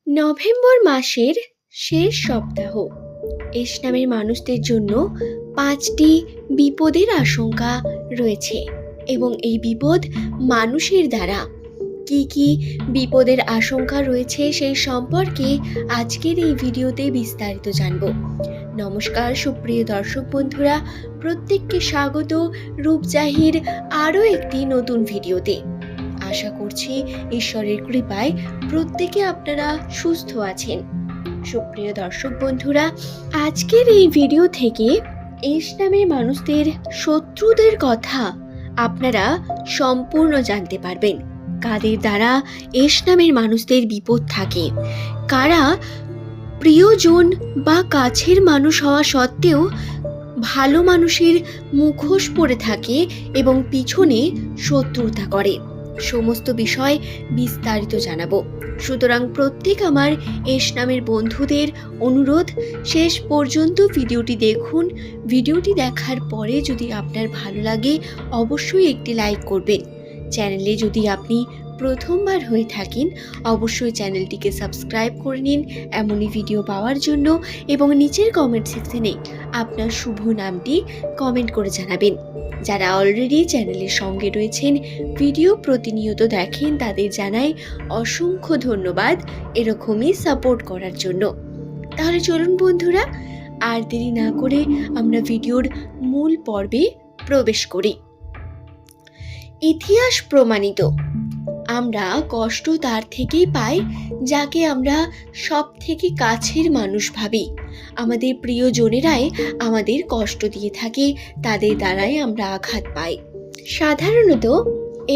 November মাসের শেষ সপ্তাহ। এস নামের মানুষদের জন্য 5টি বিপদের আশঙ্কা রয়েছে এবং এই বিপদ মানুষের দ্বারা কি কি বিপদের আশঙ্কা রয়েছে সেই সম্পর্কে আজকের এই ভিডিওতে বিস্তারিত জানব। নমস্কার সুপ্রিয় দর্শক বন্ধুরা, প্রত্যেককে স্বাগত রূপজাহির আরও একটি নতুন ভিডিওতে। আশা করছি ঈশ্বরের কৃপায় প্রত্যেকে আপনারা সুস্থ আছেন। সুপ্রিয় দর্শক বন্ধুরা, আজকের এই ভিডিও থেকে এস নামের মানুষদের শত্রুদের কথা আপনারা সম্পূর্ণ জানতে পারবেন। কাদের দ্বারা এস নামের মানুষদের বিপদ থাকে, কারা প্রিয়জন বা কাছের মানুষ হওয়া সত্ত্বেও ভালো মানুষের মুখোশ পরে থাকে এবং পিছনে শত্রুতা করে, সমস্ত বিষয় বিস্তারিত জানাবো। সুতরাং প্রত্যেক আমার এস নামের বন্ধুদের অনুরোধ, শেষ পর্যন্ত ভিডিওটি দেখুন। ভিডিওটি দেখার পরে যদি আপনার ভালো লাগে অবশ্যই একটি লাইক করবেন। চ্যানেলে যদি আপনি প্রথমবার হয়ে থাকেন অবশ্যই চ্যানেলটিকে সাবস্ক্রাইব করে নিন এমনই ভিডিও পাওয়ার জন্য, এবং নিচের কমেন্ট সেকশনে আপনার শুভ নামটি কমেন্ট করে জানাবেন। যারা অলরেডি চ্যানেলের সঙ্গে রয়েছেন, ভিডিও প্রতিনিয়ত দেখেন, তাদের জানাই অসংখ্য ধন্যবাদ এরকমই সাপোর্ট করার জন্য। তাহলে চলুন বন্ধুরা, আর দেরি না করে আমরা ভিডিওর মূল পর্বে প্রবেশ করি। ইতিহাস প্রমাণিত, আমরা কষ্ট তার থেকেই পাই যাকে আমরা সব থেকে কাছের মানুষ ভাবি। আমাদের প্রিয়জনেরাই আমাদের কষ্ট দিয়ে থাকে, তাদের দ্বারাই আমরা আঘাত পাই। সাধারণত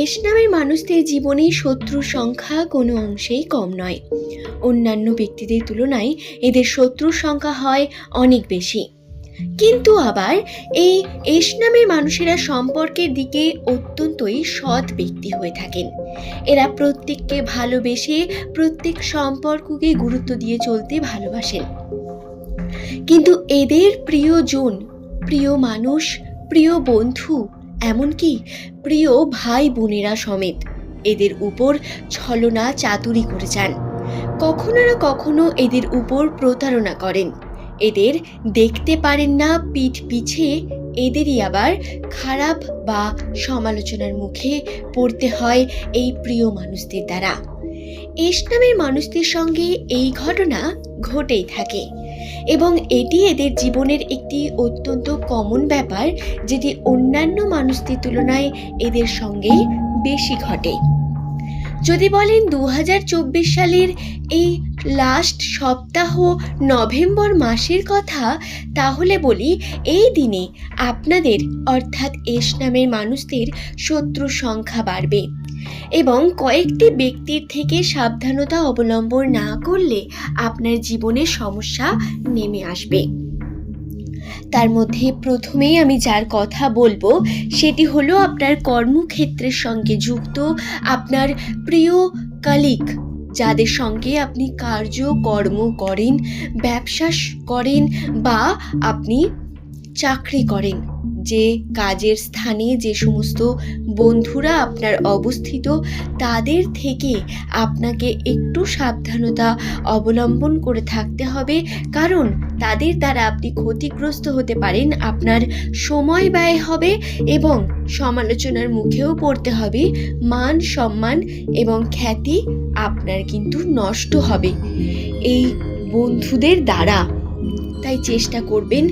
এস নামের মানুষদের জীবনে শত্রুর সংখ্যা কোনো অংশেই কম নয়। অন্যান্য ব্যক্তিদের তুলনায় এদের শত্রুর সংখ্যা হয় অনেক বেশি। কিন্তু আবার এই এস নামের মানুষেরা সম্পর্কের দিকে অত্যন্তই সৎ ব্যক্তি হয়ে থাকেন। এরা প্রত্যেককে ভালোবেসে প্রত্যেক সম্পর্ককে গুরুত্ব দিয়ে চলতে ভালোবাসেন। কিন্তু এদের প্রিয়জন, প্রিয় মানুষ, প্রিয় বন্ধু, এমনকি প্রিয় ভাই বোনেরা সমেত এদের উপর ছলনা চাতুরি করে যান। কখনো না কখনো এদের উপর প্রতারণা করেন। এদের দেখতে পারেন না পিঠ পিছে, এদেরই আবার খারাপ বা সমালোচনার মুখে পড়তে হয় এই প্রিয় মানুষদের দ্বারা। এস নামের মানুষদের সঙ্গে এই ঘটনা ঘটেই থাকে এবং এটি এদের জীবনের একটি অত্যন্ত কমন ব্যাপার, যেটি অন্যান্য মানুষদের তুলনায় এদের সঙ্গেই বেশি ঘটে। যদি বলেন 2024 সালের এই লাস্ট সপ্তাহ নভেম্বর মাসের কথা, তাহলে বলি এই দিনে আপনাদের অর্থাৎ এস নামের মানুষদের শত্রুর সংখ্যা বাড়বে এবং কয়েকটি ব্যক্তির থেকে সাবধানতা অবলম্বন না করলে আপনার জীবনে সমস্যা নেমে আসবে। তার মধ্যে প্রথমেই আমি যার কথা বলবো সেটি হলো আপনার কর্মক্ষেত্রের সঙ্গে যুক্ত আপনার প্রিয় কলিগ, যাদের সঙ্গে আপনি কর্ম করেন, ব্যবসা করেন বা আপনি চাকরি করেন। যে কাজের স্থানে যে সমস্ত বন্ধুরা আপনার অবস্থিত, তাদের থেকে আপনাকে একটু সাবধানতা অবলম্বন করে থাকতে হবে, কারণ তাদের দ্বারা আপনি ক্ষতিগ্রস্ত হতে পারেন, আপনার সময় ব্যয় হবে এবং সমালোচনার মুখেও পড়তে হবে। মান সম্মান এবং খ্যাতি আপনার কিন্তু নষ্ট হবে এই বন্ধুদের দ্বারা। তাই চেষ্টা করবেন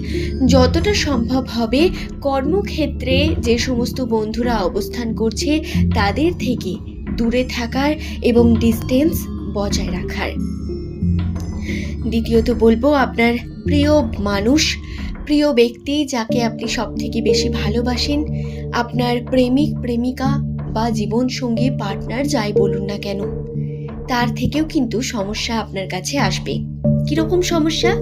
যতটা সম্ভব হবে কর্মক্ষেত্রে যে সমস্ত বন্ধুরা অবস্থান করছে তাদের থেকে দূরে থাকার এবং ডিস্টেন্স বজায় রাখার। দ্বিতীয়ত বলবো আপনার প্রিয় মানুষ, প্রিয় ব্যক্তি যাকে আপনি সব থেকে বেশি ভালোবাসেন, আপনার প্রেমিক প্রেমিকা বা জীবনসঙ্গী পার্টনার যাই বলুন না কেন, তার থেকেও কিন্তু সমস্যা আপনার কাছে আসবে। কিরকম সমস্যা?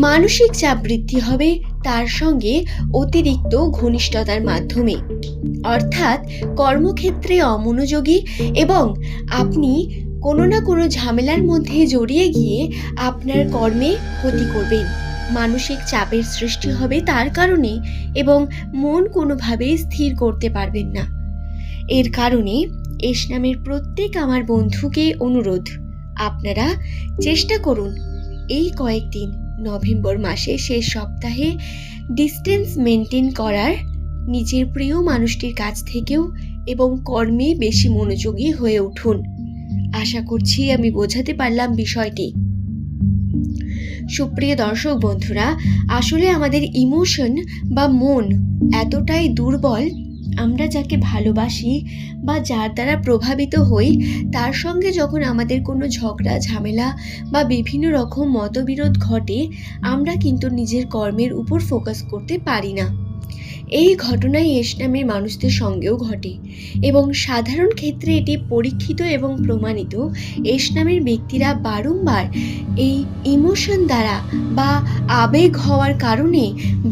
মানসিক চাপ বৃদ্ধি হবে তার সঙ্গে অতিরিক্ত ঘনিষ্ঠতার মাধ্যমে, অর্থাৎ কর্মক্ষেত্রে অমনোযোগী এবং আপনি কোনো না কোনো ঝামেলার মধ্যে জড়িয়ে গিয়ে আপনার কর্মে ক্ষতি করবেন। মানসিক চাপের সৃষ্টি হবে তার কারণে এবং মন কোনোভাবেই স্থির করতে পারবেন না। এর কারণে এস নামের প্রত্যেক আমার বন্ধুকে অনুরোধ, আপনারা চেষ্টা করুন এই কয়েকদিন নভেম্বর মাসে শেষ সপ্তাহে ডিস্টেন্স মেনটেন করার, নিজের প্রিয় মানুষটির কাছ থেকেও, এবং কর্মে বেশি মনোযোগী হয়ে উঠুন। আশা করছি আমি বোঝাতে পারলাম বিষয়টি। সুপ্রিয় দর্শক বন্ধুরা, আসলে আমাদের ইমোশন বা মন এতটাই দুর্বল, আমরা যাকে ভালোবাসি বা যার দ্বারা প্রভাবিত হই, তার সঙ্গে যখন আমাদের কোনো ঝগড়া ঝামেলা বা বিভিন্ন রকম মতবিরোধ ঘটে, আমরা কিন্তু নিজের কর্মের উপর ফোকাস করতে পারি না। এই ঘটনাই এস নামের মানুষদের সঙ্গেও ঘটে এবং সাধারণ ক্ষেত্রে এটি পরীক্ষিত এবং প্রমাণিত। এস নামের ব্যক্তিরা বারংবার এই ইমোশন দ্বারা বা আবেগ হওয়ার কারণে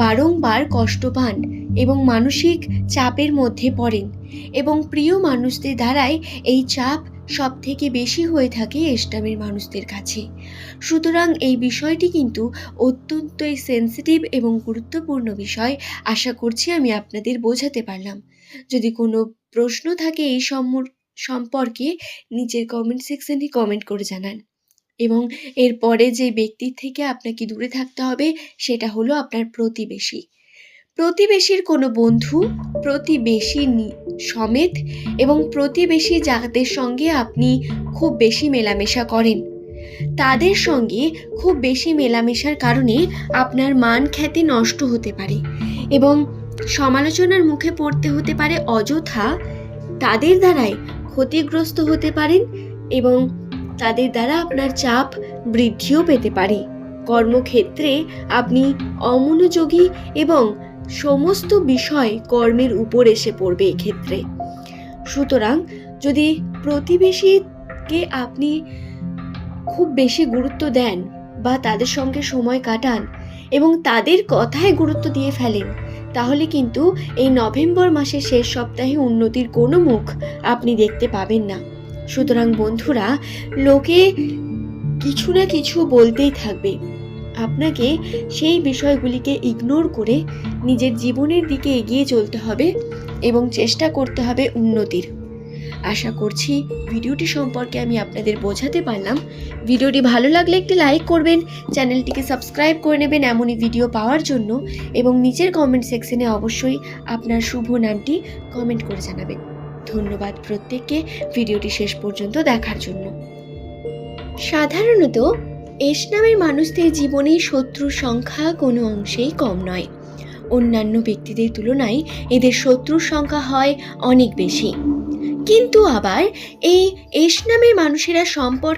বারংবার কষ্ট পান এবং মানসিক চাপের মধ্যে পড়েন, এবং প্রিয় মানুষদের দ্বারাই এই চাপ সব থেকে বেশি হয়ে থাকে এস নামের মানুষদের কাছে। সুতরাং এই বিষয়টি কিন্তু অত্যন্তই সেন্সিটিভ এবং গুরুত্বপূর্ণ বিষয়। আশা করছি আমি আপনাদের বোঝাতে পারলাম। যদি কোনো প্রশ্ন থাকে এই সম্পর্কে নিচের কমেন্ট সেকশনে কমেন্ট করে জানান। এবং এরপরে যে ব্যক্তির থেকে আপনাকে দূরে থাকতে হবে সেটা হলো আপনার প্রতিবেশী। প্রতিবেশীর কোনো বন্ধু, প্রতিবেশী সমেত এবং প্রতিবেশী যাদের সঙ্গে আপনি খুব বেশি মেলামেশা করেন, তাদের সঙ্গে খুব বেশি মেলামেশার কারণে আপনার মান খ্যাতি নষ্ট হতে পারে এবং সমালোচনার মুখে পড়তে হতে পারে অযথা। তাদের দ্বারাই ক্ষতিগ্রস্ত হতে পারেন এবং তাদের দ্বারা আপনার চাপ বৃদ্ধিও পেতে পারে। কর্মক্ষেত্রে আপনি অমনোযোগী এবং সমস্ত বিষয় কর্মের উপর এসে পড়বে এক্ষেত্রে। সুতরাং যদি প্রতিবেশীকে আপনি খুব বেশি গুরুত্ব দেন বা তাদের সঙ্গে সময় কাটান এবং তাদের কথায় গুরুত্ব দিয়ে ফেলেন, তাহলে কিন্তু এই নভেম্বর মাসের শেষ সপ্তাহে উন্নতির কোনো মুখ আপনি দেখতে পাবেন না। সুতরাং বন্ধুরা, লোকে কিছু না কিছু বলতেই থাকবে, আপনাকে সেই বিষয়গুলিকে ইগনোর করে নিজের জীবনের দিকে এগিয়ে চলতে হবে এবং চেষ্টা করতে হবে উন্নতির। আশা করছি ভিডিওটি সম্পর্কে আমি আপনাদের বোঝাতে পারলাম। ভিডিওটি ভালো লাগলে একটি লাইক করবেন, চ্যানেলটিকে সাবস্ক্রাইব করে নেবেন এমনই ভিডিও পাওয়ার জন্য, এবং নিচের কমেন্ট সেকশনে অবশ্যই আপনার শুভ নামটি কমেন্ট করে জানাবেন। ধন্যবাদ প্রত্যেককে ভিডিওটি শেষ পর্যন্ত দেখার জন্য। সাধারণত এস নামের মানুষদের জীবনে শত্রুর সংখ্যা কোনো অংশেই কম নয়। অন্যান্য ব্যক্তিদের তুলনায় এদের শত্রুর সংখ্যা হয় অনেক বেশি। কিন্তু আবার এই এস নামের মানুষেরা সম্পর্কে